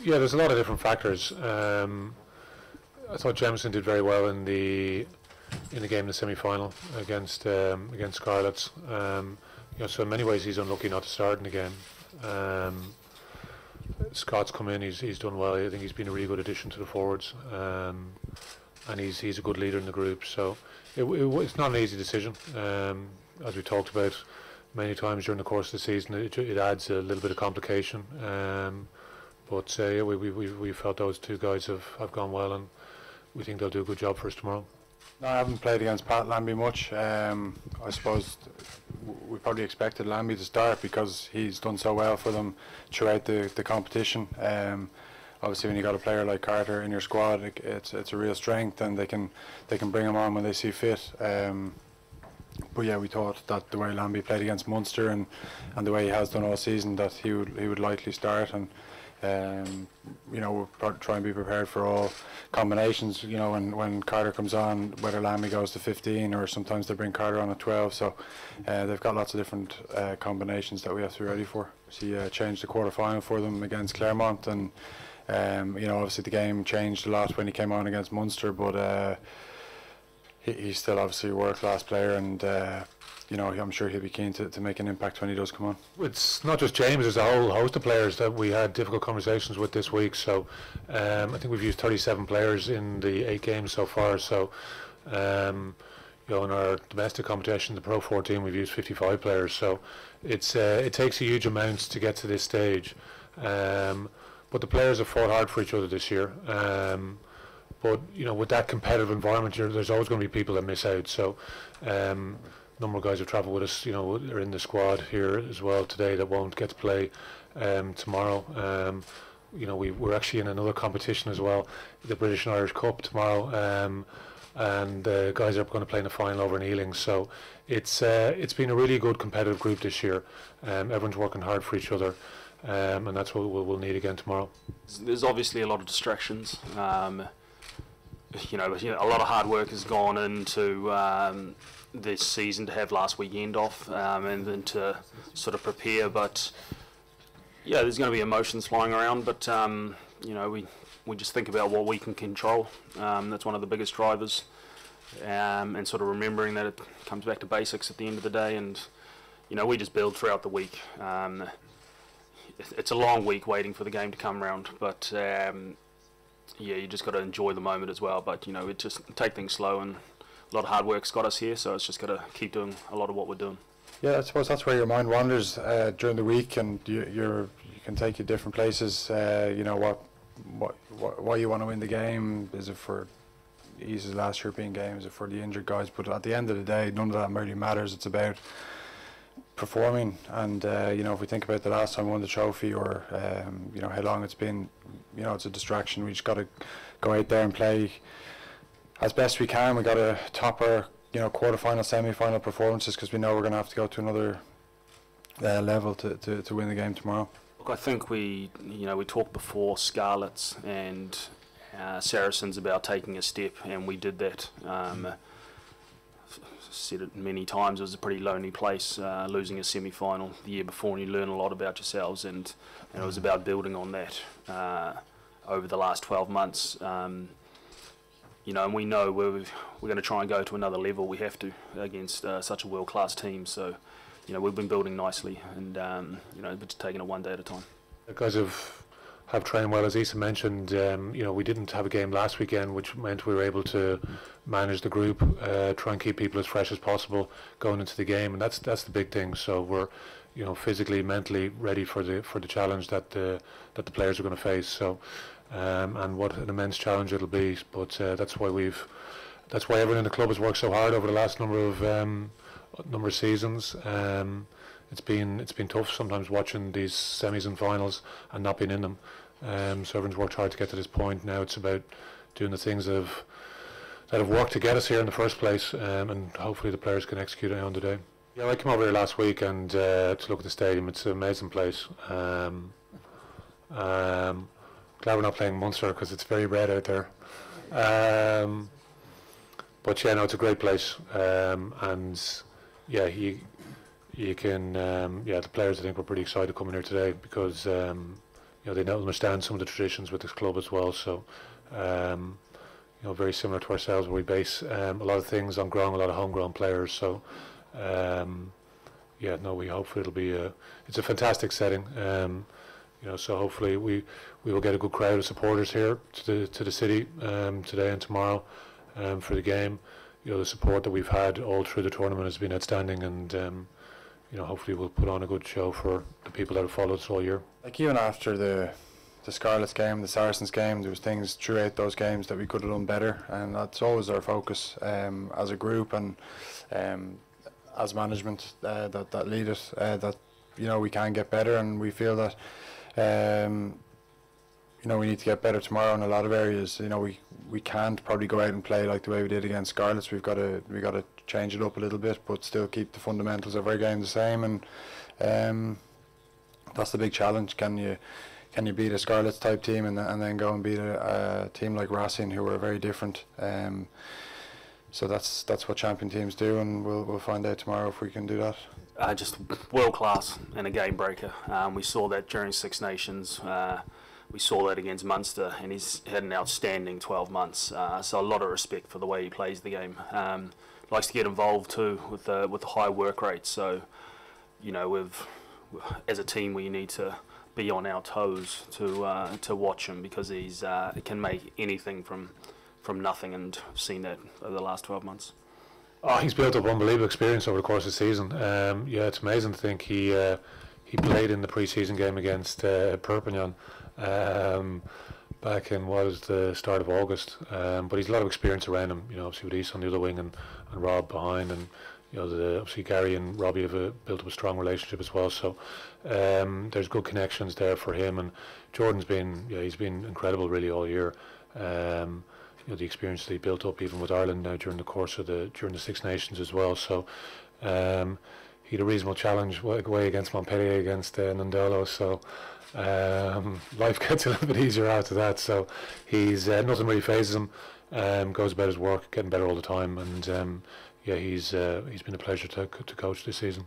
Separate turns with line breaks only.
Yeah, there's a lot of different factors. I thought Jameson did very well in the game in the semi-final against Scarlets. So in many ways he's unlucky not to start in the game. Scott's come in, he's done well. I think he's been a really good addition to the forwards, and he's a good leader in the group. So it's not an easy decision. As we talked about many times during the course of the season, it adds a little bit of complication. But we felt those two guys have gone well, and we think they'll do a good job for us tomorrow.
No, I haven't played against Pat Lambie much. I suppose we probably expected Lambie to start because he's done so well for them throughout the competition. Obviously, when you got a player like Carter in your squad, it's a real strength, and they can bring him on when they see fit. But yeah, we thought that the way Lambie played against Munster and the way he has done all season, that he would likely start, and we'll try and be prepared for all combinations. When Carter comes on, whether Lambie goes to 15 or sometimes they bring Carter on at 12. So they've got lots of different combinations that we have to be ready for. He changed the quarter-final for them against Claremont, and obviously the game changed a lot when he came on against Munster, but he's still obviously a world-class player, and I'm sure he'll be keen to make an impact when he does come on. It's
not just James, there's a whole host of players that we had difficult conversations with this week. So I think we've used 37 players in the 8 games so far. So in our domestic competition, the Pro 14, we've used 55 players. So it takes a huge amount to get to this stage. But the players have fought hard for each other this year. But with that competitive environment, there's always going to be people that miss out. So number of guys who travel with us, are in the squad here as well today that won't get to play tomorrow. We're actually in another competition as well, the British and Irish Cup tomorrow, and the guys are going to play in the final over in Ealing. So it's been a really good competitive group this year. Everyone's working hard for each other, and that's what we'll need again tomorrow.
There's obviously a lot of distractions. A lot of hard work has gone into this season to have last weekend off, and then to sort of prepare. But yeah, there's going to be emotions flying around. But we just think about what we can control. That's one of the biggest drivers, and sort of remembering that it comes back to basics at the end of the day. And we just build throughout the week. It's a long week waiting for the game to come around, but you just got to enjoy the moment as well. But it just take things slow, and a lot of hard work's got us here, so it's just got to keep doing a lot of what we're doing.
Yeah, I suppose that's where your mind wanders during the week, and you can take you different places. Why you want to win the game? Is it for Ease's last European game? Is it for the injured guys? But at the end of the day, none of that really matters. It's about performing, and if we think about the last time we won the trophy, or how long it's been, it's a distraction. We just got to go out there and play as best we can. We got to top our quarter-final, semi-final performances, because we know we're going to have to go to another level to win the game tomorrow.
Look, I think we talked before Scarlets and Saracens about taking a step, and we did that. Said it many times, it was a pretty lonely place, losing a semi-final the year before, and you learn a lot about yourselves, and it was about building on that over the last 12 months. And we know we're going to try and go to another level. We have to, against such a world-class team. So we've been building nicely, and we're just taking it one day at a time.
The guys have trained well, as Isa mentioned. We didn't have a game last weekend, which meant we were able to manage the group, try and keep people as fresh as possible going into the game, and that's the big thing. So we're physically, mentally ready for the challenge that the players are going to face. So and what an immense challenge it'll be. But that's why everyone in the club has worked so hard over the last number of seasons. It's been tough sometimes watching these semis and finals and not being in them. So everyone's worked hard to get to this point. Now it's about doing the things that have worked to get us here in the first place, and hopefully the players can execute it on today. Yeah, I came over here last week and to look at the stadium. It's an amazing place. Glad we're not playing Munster because it's very red out there. But yeah, no, it's a great place, and yeah, you can the players, I think, were pretty excited coming here today, because they now understand some of the traditions with this club as well. So, very similar to ourselves, where we base a lot of things on growing a lot of homegrown players. So, we hope it'll be it's a fantastic setting. So hopefully we will get a good crowd of supporters here to the city today and tomorrow for the game. The support that we've had all through the tournament has been outstanding, and hopefully we'll put on a good show for the people that have followed us all year.
Like, even after the Scarlets game, the Saracens game, there was things throughout those games that we could have done better, and that's always our focus as a group and as management that lead us, that we can get better, and we feel that we need to get better tomorrow in a lot of areas. We can't probably go out and play like the way we did against Scarlets. We got to change it up a little bit, but still keep the fundamentals of our game the same, and that's the big challenge. Can you beat a Scarlets type team and then go and beat a team like Racing, who are very different? So that's what champion teams do, and we'll find out tomorrow if we can do that.
Just world class and a game breaker. We saw that during Six Nations. We saw that against Munster, and he's had an outstanding 12 months. So a lot of respect for the way he plays the game. Likes to get involved too with the high work rate. So, as a team, we need to be on our toes to watch him, because he can make anything from nothing, and I've seen that over the last 12 months.
Oh, he's built up unbelievable experience over the course of the season. It's amazing to think he played in the pre-season game against Perpignan back in the start of August. But he's a lot of experience around him. Obviously with East on the other wing and Rob behind, and obviously Gary and Robbie have built up a strong relationship as well. So there's good connections there for him, and Jordan's he's been incredible really all year. The experience that he built up even with Ireland now during the course of during the Six Nations as well. So he had a reasonable challenge away against Montpellier, against Nandolo. So life gets a little bit easier after that. So he's nothing really phases him. Goes about his work, getting better all the time, and he's been a pleasure to coach this season.